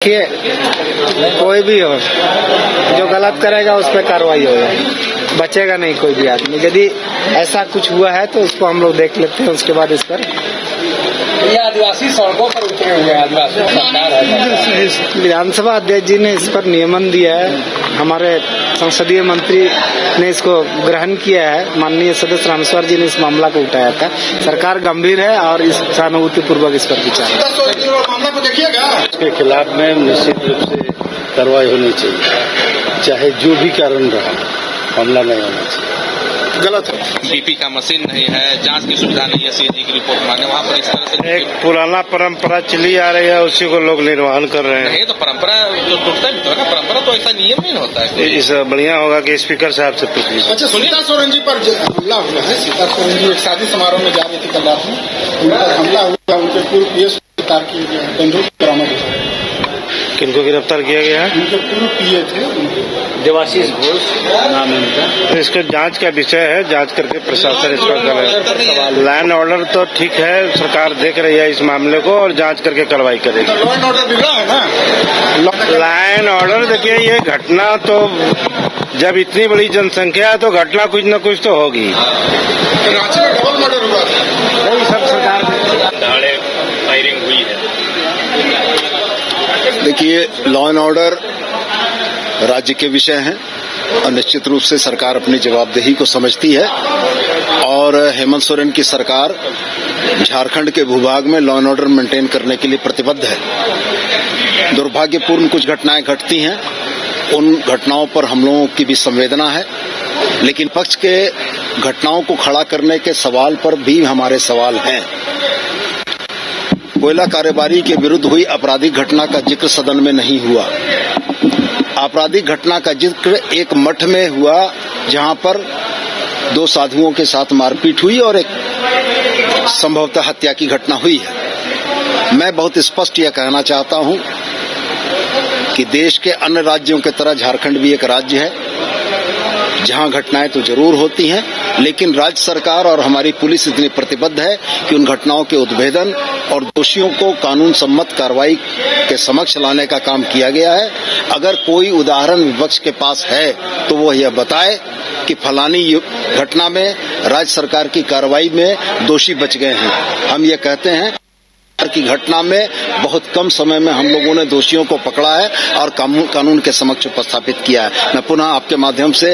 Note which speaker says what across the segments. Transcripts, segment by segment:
Speaker 1: देखिए, कोई भी हो जो गलत करेगा उस पर कार्रवाई होगा, बचेगा नहीं कोई भी आदमी। यदि ऐसा कुछ हुआ है तो उसको हम लोग देख लेते हैं, उसके बाद इस पर
Speaker 2: ये आदिवासी सड़कों पर उतरे हुए हैं। आदिवासी
Speaker 1: विधानसभा अध्यक्ष जी ने इस पर नियमन दिया है, हमारे संसदीय मंत्री ने इसको ग्रहण किया है। माननीय सदस्य रामेश्वर जी ने इस मामला को उठाया था। सरकार गंभीर है और इस सहानुभूति पूर्वक इस पर विचार
Speaker 2: मामला को देखिएगा।
Speaker 3: इसके खिलाफ में निश्चित रूप से कार्रवाई होनी चाहिए, चाहे जो भी कारण रहा, हमला नहीं होना चाहिए।
Speaker 2: गलत है।
Speaker 4: बीपी का मशीन नहीं है, जांच की सुविधा नहीं है, सीएजी की रिपोर्ट मांगे वहाँ पर इस तरह से
Speaker 3: एक पुराना परंपरा चली आ रही है, उसी को लोग निर्वहन कर रहे हैं।
Speaker 4: नहीं तो परंपरा जो टूटता भी तो है ना, परंपरा तो ऐसा नियम नहीं होता है।
Speaker 3: इस बढ़िया होगा कि स्पीकर साहब से पूछ लीजिए।
Speaker 2: अच्छा, सीता सोरेन जी पर हमला हुआ है। सीता सोरेन जी एक शादी समारोह में जा रही थी कल रात में, उन पर हमला हुआ। उनके पूर्व पीएस गिरफ्तार किए गए, बंदूक बरामद हुआ।
Speaker 3: किनको गिरफ्तार किया गया है?
Speaker 2: उनके पूर्व पीए थे,
Speaker 3: देवाशीष घोष नाम है उनका। इसका जांच का विषय है, जांच करके प्रशासन इस पर करेगा। लैंड ऑर्डर तो ठीक है, सरकार देख रही है इस मामले को और जांच करके कार्रवाई करेगी।
Speaker 2: लॉ एंड ऑर्डर बिगड़ा है ना।
Speaker 3: लैंड ऑर्डर देखिए, ये घटना तो जब इतनी बड़ी जनसंख्या है तो घटना कुछ न कुछ तो होगी।
Speaker 2: रांची में डबल मर्डर हुआ था।
Speaker 3: वही सब सरकार
Speaker 4: दाड़े फायरिंग हुई है।
Speaker 5: देखिए, लॉ एंड ऑर्डर राज्य के विषय हैं और निश्चित रूप से सरकार अपनी जवाबदेही को समझती है और हेमंत सोरेन की सरकार झारखंड के भूभाग में लॉ एंड ऑर्डर मेंटेन करने के लिए प्रतिबद्ध है। दुर्भाग्यपूर्ण कुछ घटनाएं घटती हैं, उन घटनाओं पर हम लोगों की भी संवेदना है, लेकिन पक्ष के घटनाओं को खड़ा करने के सवाल पर भी हमारे सवाल हैं। कोयला कारोबारी के विरुद्ध हुई आपराधिक घटना का जिक्र सदन में नहीं हुआ। आपराधिक घटना का जिक्र एक मठ में हुआ, जहां पर दो साधुओं के साथ मारपीट हुई और एक संभवतः हत्या की घटना हुई है। मैं बहुत स्पष्ट यह कहना चाहता हूं कि देश के अन्य राज्यों की तरह झारखंड भी एक राज्य है जहां घटनाएं तो जरूर होती हैं, लेकिन राज्य सरकार और हमारी पुलिस इतनी प्रतिबद्ध है कि उन घटनाओं के उद्भेदन और दोषियों को कानून सम्मत कार्रवाई के समक्ष लाने का काम किया गया है। अगर कोई उदाहरण विपक्ष के पास है तो वो यह बताए कि फलानी घटना में राज्य सरकार की कार्रवाई में दोषी बच गए हैं। हम ये कहते हैं की घटना में बहुत कम समय में हम लोगों ने दोषियों को पकड़ा है और कानून के समक्ष उपस्थापित किया है। मैं पुनः आपके माध्यम से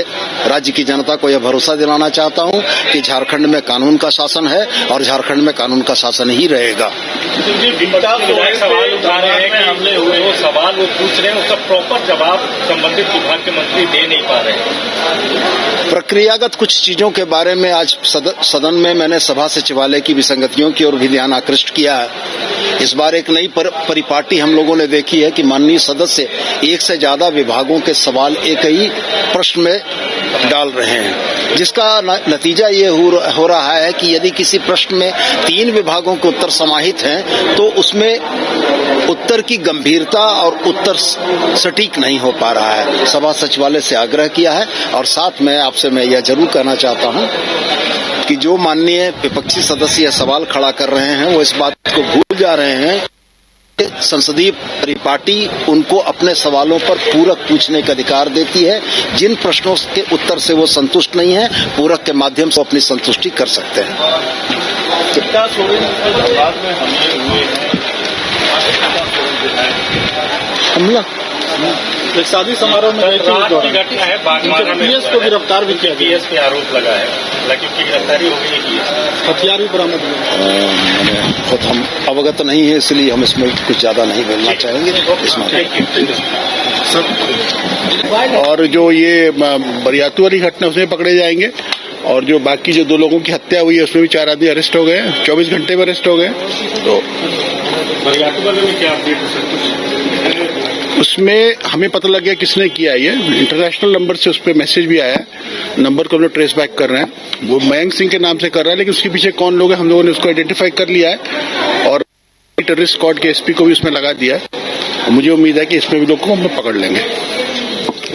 Speaker 5: राज्य की जनता को यह भरोसा दिलाना चाहता हूं कि झारखंड में कानून का शासन है और झारखंड में कानून का शासन ही रहेगा।
Speaker 6: सवाल उठा रहे हैं कि हमले हुए, वो सवाल वो पूछ रहे हैं, उसका प्रॉपर जवाब संबंधित विभाग के मंत्री दे नहीं पा रहे हैं।
Speaker 5: प्रक्रियागत कुछ चीजों के बारे में आज सदन में मैंने सभा सचिवालय की विसंगतियों की ओर भी ध्यान आकृष्ट किया है। इस बार एक नई परिपाटी हम लोगों ने देखी है कि माननीय सदस्य एक से ज्यादा विभागों के सवाल एक ही प्रश्न में डाल रहे हैं, जिसका नतीजा ये हो रहा है कि यदि किसी प्रश्न में 3 विभागों के उत्तर समाहित हैं तो उसमें उत्तर की गंभीरता और उत्तर सटीक नहीं हो पा रहा है। सभा सचिवालय से आग्रह किया है और साथ में आपसे मैं यह जरूर कहना चाहता हूं कि जो माननीय विपक्षी सदस्य यह सवाल खड़ा कर रहे हैं वो इस बात को भूल जा रहे हैं। संसदीय परिपाटी उनको अपने सवालों पर पूरक पूछने का अधिकार देती है। जिन प्रश्नों के उत्तर से वो संतुष्ट नहीं है, पूरक के माध्यम से अपनी संतुष्टि कर सकते हैं।
Speaker 6: सीता सोरेन बाद में हमले हुए हैं,
Speaker 1: हमला
Speaker 2: एक शादी समारोह में
Speaker 6: घटना है, बागमारा में
Speaker 2: पीएस को गिरफ्तार भी किया गया।
Speaker 6: पीएस पे आरोप लगा है, हालांकि उसकी गिरफ्तारी हो गई है,
Speaker 2: हथियार भी बरामद हुए।
Speaker 5: खुद हम अवगत नहीं है, इसलिए हम इसमें कुछ ज्यादा नहीं बोलना चाहेंगे इस मामले में।
Speaker 7: और जो ये बरियातू वाली घटना उसमें पकड़े जाएंगे और जो बाकी जो 2 लोगों की हत्या हुई है उसमें भी 4 आदमी अरेस्ट हो गए, 24 घंटे में अरेस्ट हो गए। तो
Speaker 6: बरियातू वाले में क्या अपडेट है सर?
Speaker 7: उसमें हमें पता लग गया किसने किया है। ये इंटरनेशनल नंबर से उस पर मैसेज भी आया है, नंबर को हम लोग ट्रेस बैक कर रहे हैं। वो मयंक सिंह के नाम से कर रहा है, लेकिन उसके पीछे कौन लोग हैं हम लोगों ने उसको आइडेंटिफाई कर लिया है और टेररिस्ट स्क्वाड के एसपी को भी उसमें लगा दिया है। मुझे उम्मीद है कि इसमें भी लोग को हम लोग पकड़ लेंगे।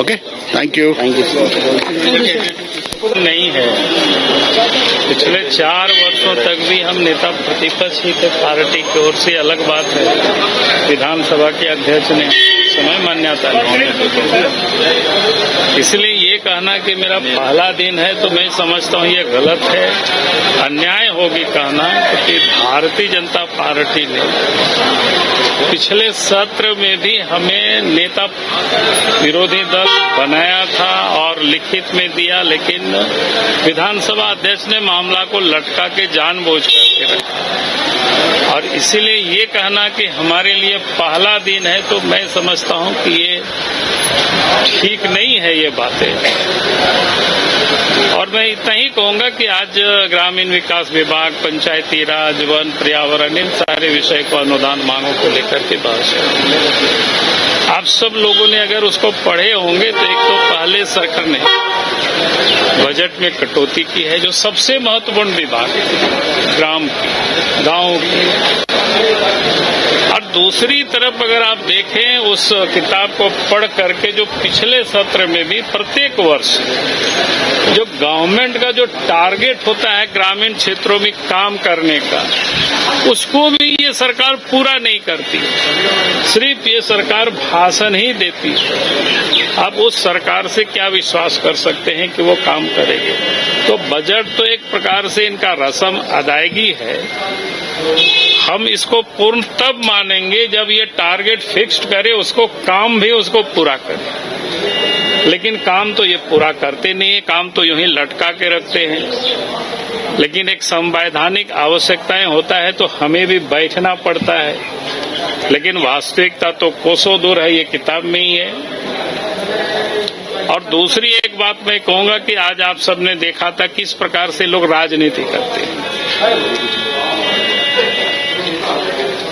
Speaker 7: Okay, thank you.
Speaker 6: नहीं है। पिछले 4 वर्षों तक भी हम नेता प्रतिपक्ष ही थे पार्टी की ओर से। अलग बात है विधानसभा के अध्यक्ष ने समय मान्यता नहीं, इसलिए ये कहना कि मेरा पहला दिन है तो मैं समझता हूँ ये गलत है, अन्याय होगी कहना कि भारतीय जनता पार्टी ने पिछले सत्र में भी हमें नेता विरोधी दल बनाया था और लिखित में दिया, लेकिन विधानसभा अध्यक्ष ने मामला को लटका के जानबूझ करके रखा। और इसीलिए ये कहना कि हमारे लिए पहला दिन है तो मैं समझता हूं कि ये ठीक नहीं है ये बातें। और मैं इतना ही कहूंगा कि आज ग्रामीण विकास विभाग, पंचायती राज, वन, पर्यावरण, इन सारे विषय को अनुदान मांगों को लेकर के बहस है। आप सब लोगों ने अगर उसको पढ़े होंगे तो एक तो पहले सरकार ने बजट में कटौती की है, जो सबसे महत्वपूर्ण विभाग है ग्राम की, गांव की। और दूसरी तरफ अगर आप देखें उस किताब को पढ़ करके, जो पिछले सत्र में भी प्रत्येक वर्ष जो गवर्नमेंट का जो टारगेट होता है ग्रामीण क्षेत्रों में काम करने का, उसको भी ये सरकार पूरा नहीं करती, सिर्फ ये सरकार भाषण ही देती। आप उस सरकार से क्या विश्वास कर सकते हैं कि वो काम करेगी? तो बजट तो एक प्रकार से इनका रस्म अदायगी है। हम इसको पूर्ण तब मानेंगे जब ये टारगेट फिक्स्ड करे, उसको काम भी उसको पूरा करे। लेकिन काम तो ये पूरा करते नहीं है, काम तो यूं ही लटका के रखते हैं। लेकिन एक संवैधानिक आवश्यकताएं होता है तो हमें भी बैठना पड़ता है, लेकिन वास्तविकता तो कोसों दूर है, ये किताब में ही है। और दूसरी एक बात मैं कहूंगा कि आज आप सबने देखा था किस प्रकार से लोग राजनीति करते हैं।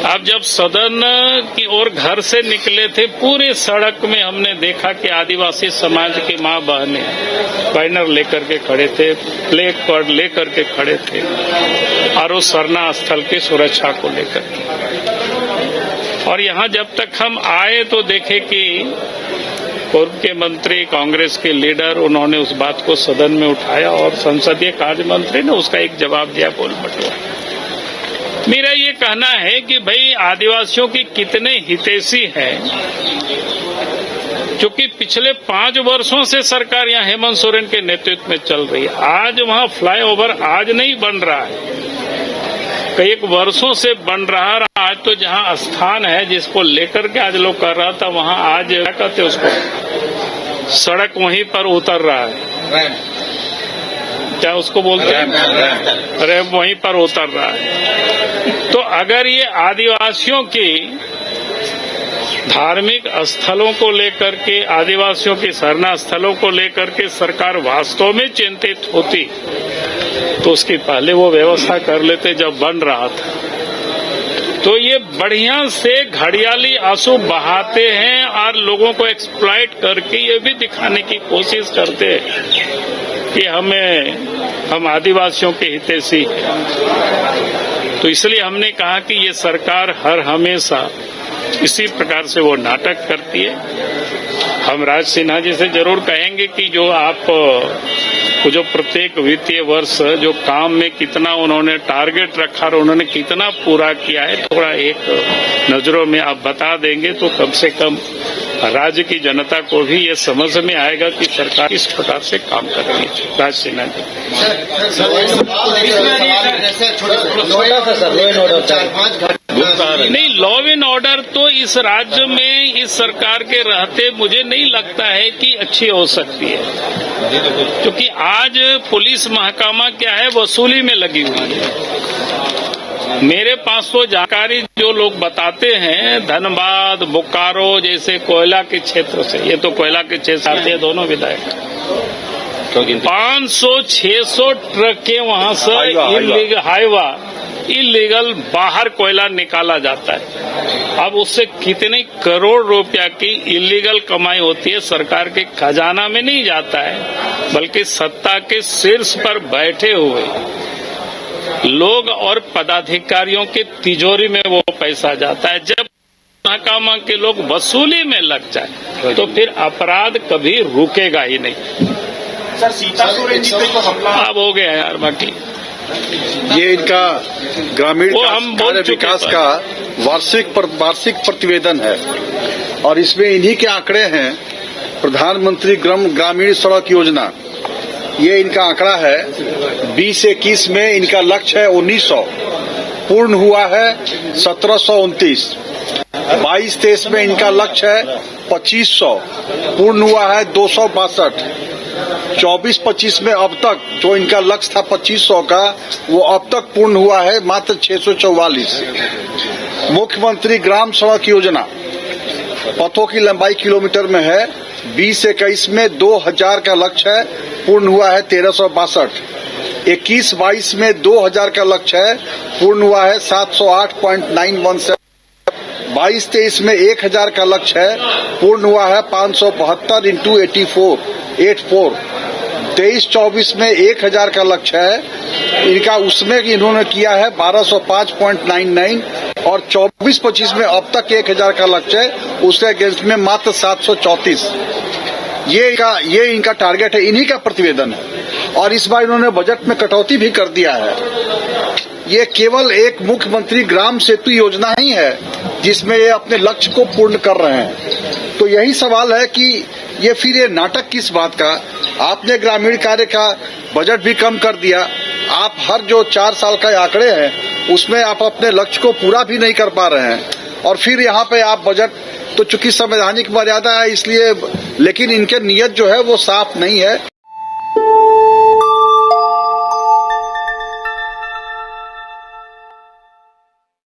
Speaker 6: आप जब सदन की ओर घर से निकले थे, पूरे सड़क में हमने देखा कि आदिवासी समाज की मां बहनें बैनर लेकर के खड़े थे, फ्लैग पर लेकर के खड़े थे, और उस सरना स्थल की सुरक्षा को लेकर के। और यहाँ जब तक हम आए तो देखे कि पूर्व के मंत्री, कांग्रेस के लीडर, उन्होंने उस बात को सदन में उठाया और संसदीय कार्य मंत्री ने उसका एक जवाब दिया, बोल बटुआ। मेरा ये कहना है कि भाई आदिवासियों की कितने हितैषी हैं, क्योंकि पिछले 5 वर्षों से सरकार यहाँ हेमंत सोरेन के नेतृत्व में चल रही है। आज वहाँ फ्लाईओवर आज नहीं बन रहा है, कई वर्षों से बन रहा है। आज तो जहाँ स्थान है जिसको लेकर के आज लोग कर रहा था, वहाँ आज क्या कहते उसको, सड़क वहीं पर उतर रहा है, क्या उसको बोलते हैं, रैंप वहीं पर उतर रहा है। तो अगर ये आदिवासियों की धार्मिक स्थलों को लेकर के, आदिवासियों की सरना स्थलों को लेकर के सरकार वास्तव में चिंतित होती तो उसकी पहले वो व्यवस्था कर लेते जब बन रहा था। तो ये बढ़िया से घड़ियाली आंसू बहाते हैं और लोगों को एक्सप्लॉइट करके ये भी दिखाने की कोशिश करते हैं कि हम आदिवासियों के हितैषी हैं। तो इसलिए हमने कहा कि ये सरकार हर हमेशा इसी प्रकार से वो नाटक करती है। हम राज सिन्हा जी से जरूर कहेंगे कि जो प्रत्येक वित्तीय वर्ष जो काम में कितना उन्होंने टारगेट रखा और उन्होंने कितना पूरा किया है, थोड़ा एक नजरों में आप बता देंगे तो कम से कम राज्य की जनता को भी ये समझ में आएगा कि सरकार इस प्रकार से काम कर रही है। राज सिन्हा जी। नहीं, लॉ एंड ऑर्डर तो इस राज्य में इस सरकार के रहते मुझे नहीं लगता है कि अच्छी हो सकती है, क्योंकि आज पुलिस महकमा क्या है, वसूली में लगी हुई है। मेरे पास तो जानकारी जो लोग बताते हैं, धनबाद, बोकारो जैसे कोयला के क्षेत्र से, ये तो कोयला के क्षेत्र से आते हैं दोनों विधायक, 500-600 ट्रक के वहां से इलीगल बाहर कोयला निकाला जाता है। अब उससे कितने करोड़ रुपया की इलीगल कमाई होती है, सरकार के खजाना में नहीं जाता है, बल्कि सत्ता के शीर्ष पर बैठे हुए लोग और पदाधिकारियों के तिजोरी में वो पैसा जाता है। जब महकमा के लोग वसूली में लग जाए तो फिर अपराध कभी रुकेगा ही नहीं। सर, सीतापुर तो हमला
Speaker 3: अब हो गया यार, बाकी
Speaker 8: ये इनका ग्रामीण
Speaker 6: वो हम बोल
Speaker 8: कार्य
Speaker 6: चुके
Speaker 8: विकास
Speaker 6: हैं।
Speaker 8: का वार्षिक प्रतिवेदन है और इसमें इन्हीं के आंकड़े हैं। प्रधानमंत्री ग्रामीण सड़क योजना, ये इनका आंकड़ा है। 2021 में इनका लक्ष्य है 1900, पूर्ण हुआ है 1729। 22-23 में इनका लक्ष्य है 2500, पूर्ण हुआ है 262। 24-25 में अब तक जो इनका लक्ष्य था 2500 का, वो अब तक पूर्ण हुआ है मात्र 644। मुख्यमंत्री ग्राम सड़क योजना, पथों की लंबाई किलोमीटर में है। 20-21 में 2000 का लक्ष्य है, पूर्ण हुआ है 1362। 21-22 में 2000 का लक्ष्य है, पूर्ण हुआ है 708.917। 22-23 में 1000 का लक्ष्य है, पूर्ण हुआ है 572 इंटू 84। 23-24 में 1000 का लक्ष्य है इनका, उसमें इन्होंने किया है 1205.99 और 24-25 में अब तक 1000 का लक्ष्य है, उसके अगेंस्ट में मात्र 734। ये इनका टारगेट है, इन्हीं का प्रतिवेदन है। और इस बार इन्होंने बजट में कटौती भी कर दिया है। ये केवल एक मुख्यमंत्री ग्राम सेतु योजना ही है जिसमें ये अपने लक्ष्य को पूर्ण कर रहे हैं। तो यही सवाल है कि ये फिर ये नाटक किस बात का? आपने ग्रामीण कार्य का बजट भी कम कर दिया। आप हर जो 4 साल का आंकड़े हैं उसमें आप अपने लक्ष्य को पूरा भी नहीं कर पा रहे हैं और फिर यहाँ पे आप बजट, तो चूंकि संवैधानिक मर्यादा है इसलिए, लेकिन इनके नियत जो है वो साफ नहीं है।